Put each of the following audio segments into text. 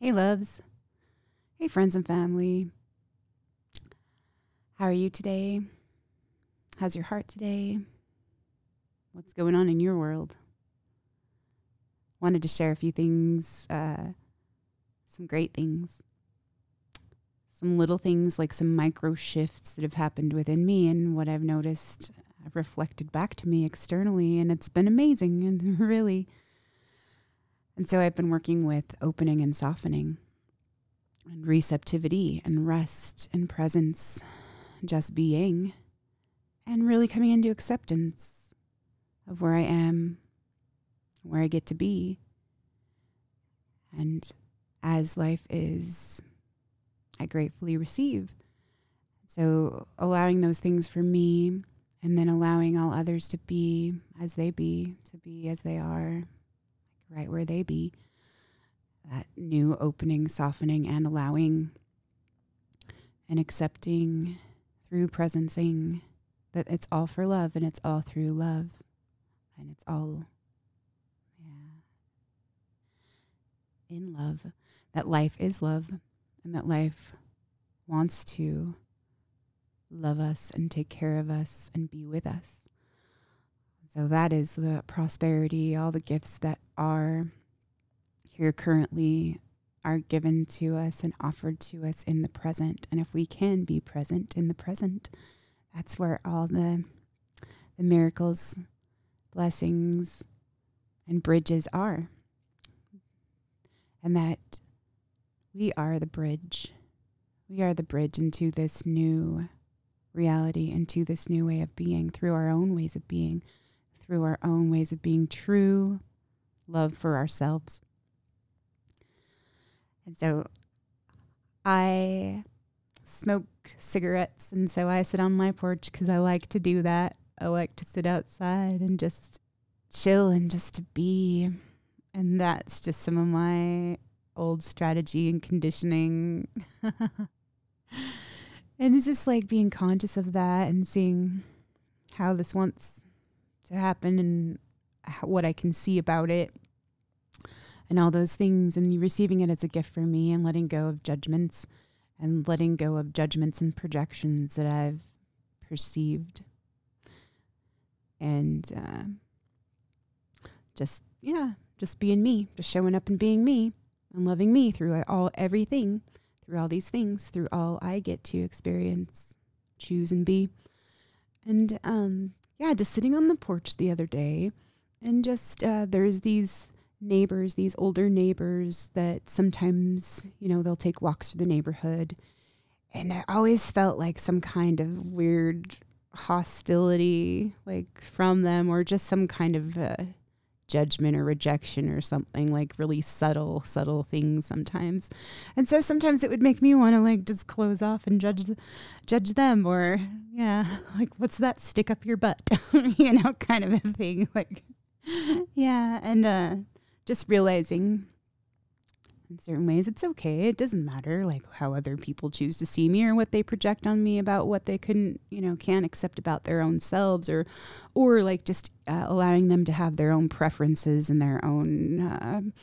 Hey, loves. Hey, friends and family. How are you today? How's your heart today? What's going on in your world? Wanted to share a few things, some great things, some little things, like some micro shifts that have happened within me and what I've noticed reflected back to me externally, and it's been amazing and really. And so I've been working with opening and softening and receptivity and rest and presence, just being, and really coming into acceptance of where I am, where I get to be. And as life is, I gratefully receive. So allowing those things for me, and then allowing all others to be as they be, to be as they are, right where they be. That new opening, softening, and allowing and accepting through presencing that it's all for love and it's all through love and it's all in love. That life is love and that life wants to love us and take care of us and be with us. So that is the prosperity, all the gifts that are here currently are given to us and offered to us in the present. And if we can be present in the present, that's where all the miracles, blessings, and bridges are. And that we are the bridge. We are the bridge into this new reality, into this new way of being, through our own ways of being, through our own ways of being true love for ourselves. And so I smoke cigarettes, and so I sit on my porch because I like to do that. I like to sit outside and just chill and just to be. And that's just some of my old strategy and conditioning. And it's just like being conscious of that and seeing how this wants to happen and what I can see about it. And all those things, and receiving it as a gift for me and letting go of judgments and and projections that I've perceived. And just being me, just showing up and being me and loving me through everything, through all these things, through all I get to experience, choose and be. And just sitting on the porch the other day, and just there's these neighbors, these older neighbors that sometimes, they'll take walks through the neighborhood. And I always felt like some kind of weird hostility, like from them, or just some kind of judgment or rejection or something, like really subtle things sometimes. And so sometimes it would make me want to like just close off and judge them, or like, what's that, stick up your butt, kind of a thing. Like, and just realizing in certain ways it's okay. It doesn't matter like how other people choose to see me or what they project on me about what they can't accept about their own selves, or like just allowing them to have their own preferences and their own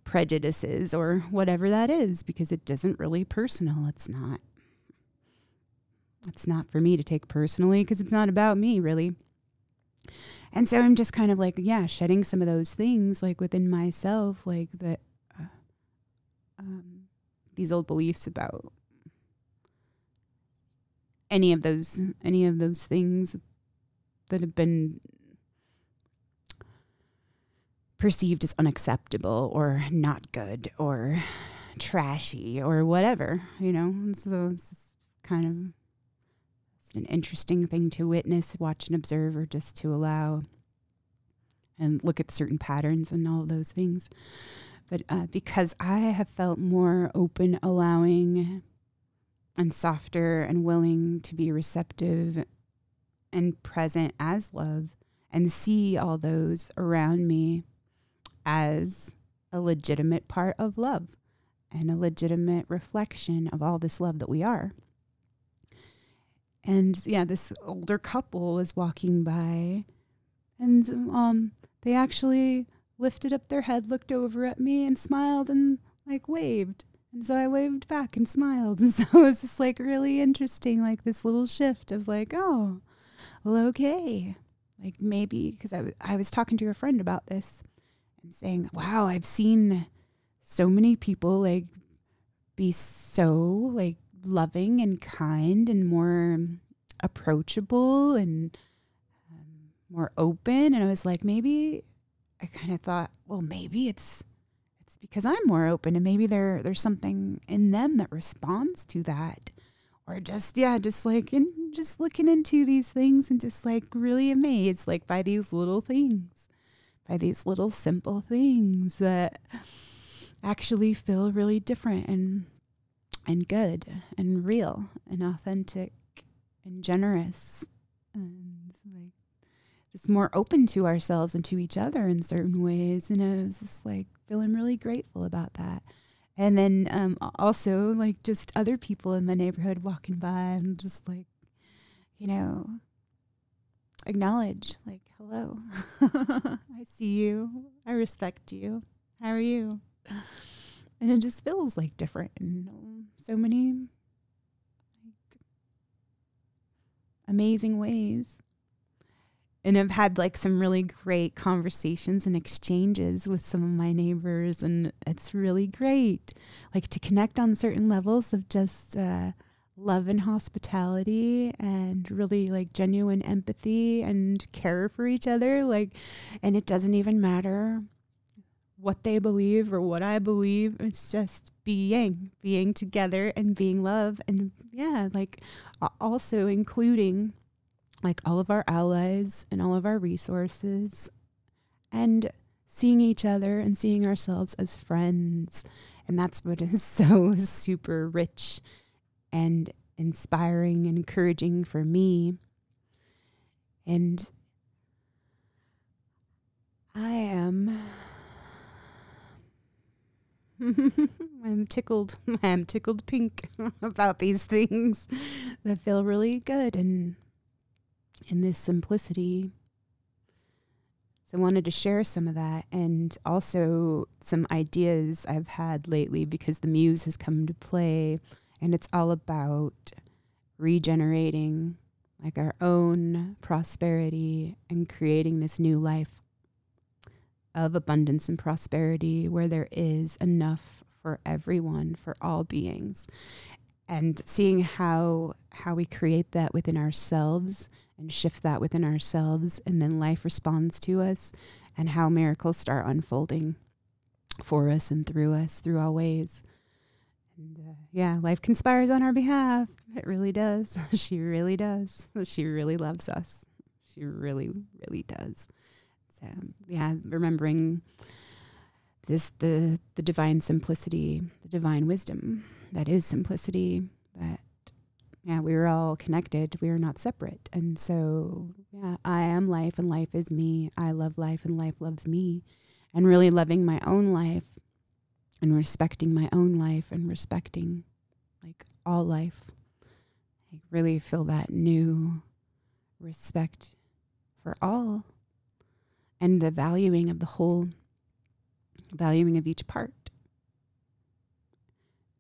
prejudices or whatever that is, because it doesn't really personal. It's not for me to take personally, because it's not about me really. And so I'm just kind of like, shedding some of those things like within myself, like that, these old beliefs about any of those things that have been perceived as unacceptable or not good or trashy or whatever, So it's kind of an interesting thing to witness, watch and observe, or just to allow and look at certain patterns and all of those things. But because I have felt more open, allowing, and softer and willing to be receptive and present as love, and see all those around me as a legitimate part of love and a legitimate reflection of all this love that we are. And this older couple was walking by, and they actually lifted up their head, looked over at me, and smiled and like waved. And so I waved back and smiled. And so it was just like really interesting, like this little shift of like, oh, well, okay. Like maybe, because I was talking to a friend about this and saying, wow, I've seen so many people like be so like loving and kind and more approachable and more open. And I was like, maybe I kind of thought, well, maybe it's because I'm more open, and maybe there's something in them that responds to that. Or just looking into these things and just like really amazed like by these little things, by these little simple things that actually feel really different and good and real and authentic and generous and like just more open to ourselves and to each other in certain ways. And I was just like feeling really grateful about that. And then also like just other people in my neighborhood walking by and just like, you know, acknowledge like, hello, I see you. I respect you. How are you? And it just feels like different in so many like, amazing ways. And I've had like some really great conversations and exchanges with some of my neighbors, and it's really great, like to connect on certain levels of just love and hospitality and really like genuine empathy and care for each other. Like, and it doesn't even matter what they believe or what I believe. It's just being together and being love. And yeah, like also including like all of our allies and all of our resources and seeing each other and seeing ourselves as friends. And that's what is so super rich and inspiring and encouraging for me. And I'm tickled pink about these things that feel really good and in this simplicity. So I wanted to share some of that and also some ideas I've had lately because the muse has come to play, and it's all about regenerating like our own prosperity and creating this new life of abundance and prosperity where there is enough for everyone, for all beings. And seeing how we create that within ourselves and shift that within ourselves, and then life responds to us, and how miracles start unfolding for us and through us through all ways. And yeah, life conspires on our behalf. It really does. She really does. She really loves us. She really, really does. So yeah, remembering the divine simplicity, the divine wisdom that is simplicity, that yeah, we are all connected. We are not separate. And so, yeah, I am life and life is me. I love life and life loves me. And really loving my own life and respecting my own life and respecting like all life. I really feel that new respect for all and the valuing of the whole, valuing of each part.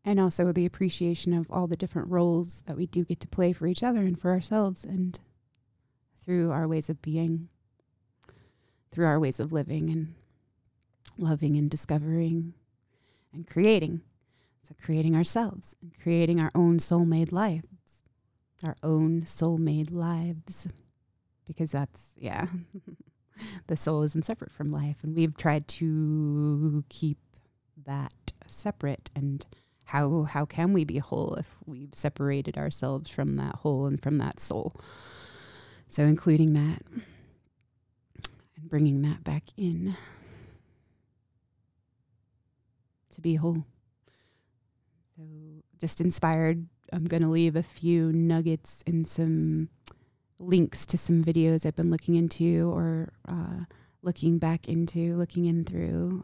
And also the appreciation of all the different roles that we do get to play for each other and for ourselves and through our ways of being, through our ways of living and loving and discovering and creating. So creating ourselves and creating our own soul-made lives, because that's, yeah, the soul isn't separate from life. And we've tried to keep that separate. And how can we be whole if we've separated ourselves from that whole and from that soul? So including that and bringing that back in to be whole. So just inspired, I'm going to leave a few nuggets and some links to some videos I've been looking into or looking in through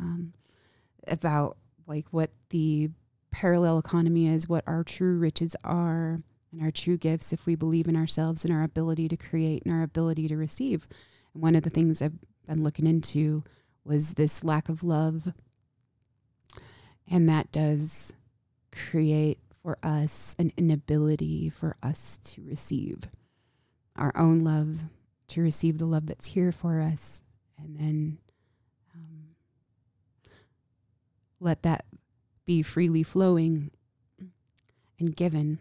about like what the parallel economy is, what our true riches are and our true gifts if we believe in ourselves and our ability to create and our ability to receive. And one of the things I've been looking into was this lack of love And that does create for us an inability for us to receive our own love, to receive the love that's here for us, and then let that be freely flowing and given,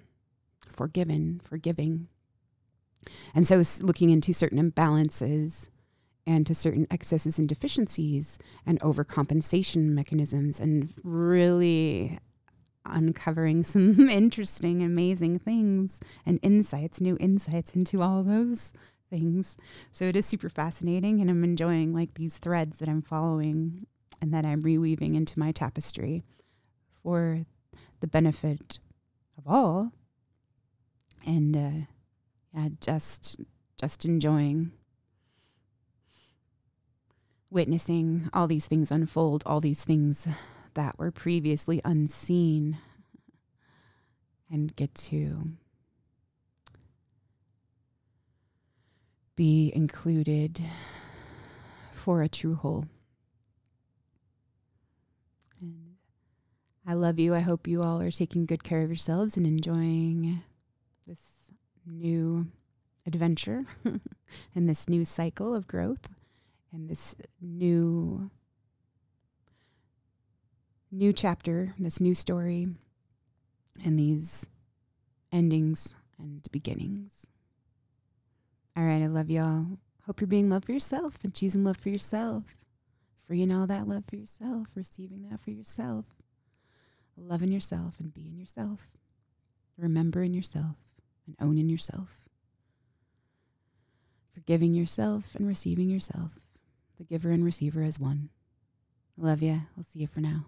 forgiving. And so looking into certain imbalances and to certain excesses and deficiencies and overcompensation mechanisms, and really uncovering some interesting, amazing things and insights, new insights into all those things. So it is super fascinating, and I'm enjoying like these threads that I'm following and that I'm reweaving into my tapestry for the benefit of all. And just enjoying witnessing all these things unfold, all these things that were previously unseen, and get to be included for a true whole. And I love you. I hope you all are taking good care of yourselves and enjoying this new adventure and this new cycle of growth and this new chapter, this new story, and these endings and beginnings. All right, I love y'all. Hope you're being love for yourself and choosing love for yourself. Freeing all that love for yourself, receiving that for yourself, loving yourself and being yourself, remembering yourself and owning yourself, forgiving yourself and receiving yourself, the giver and receiver as one. I love ya. I'll see you for now.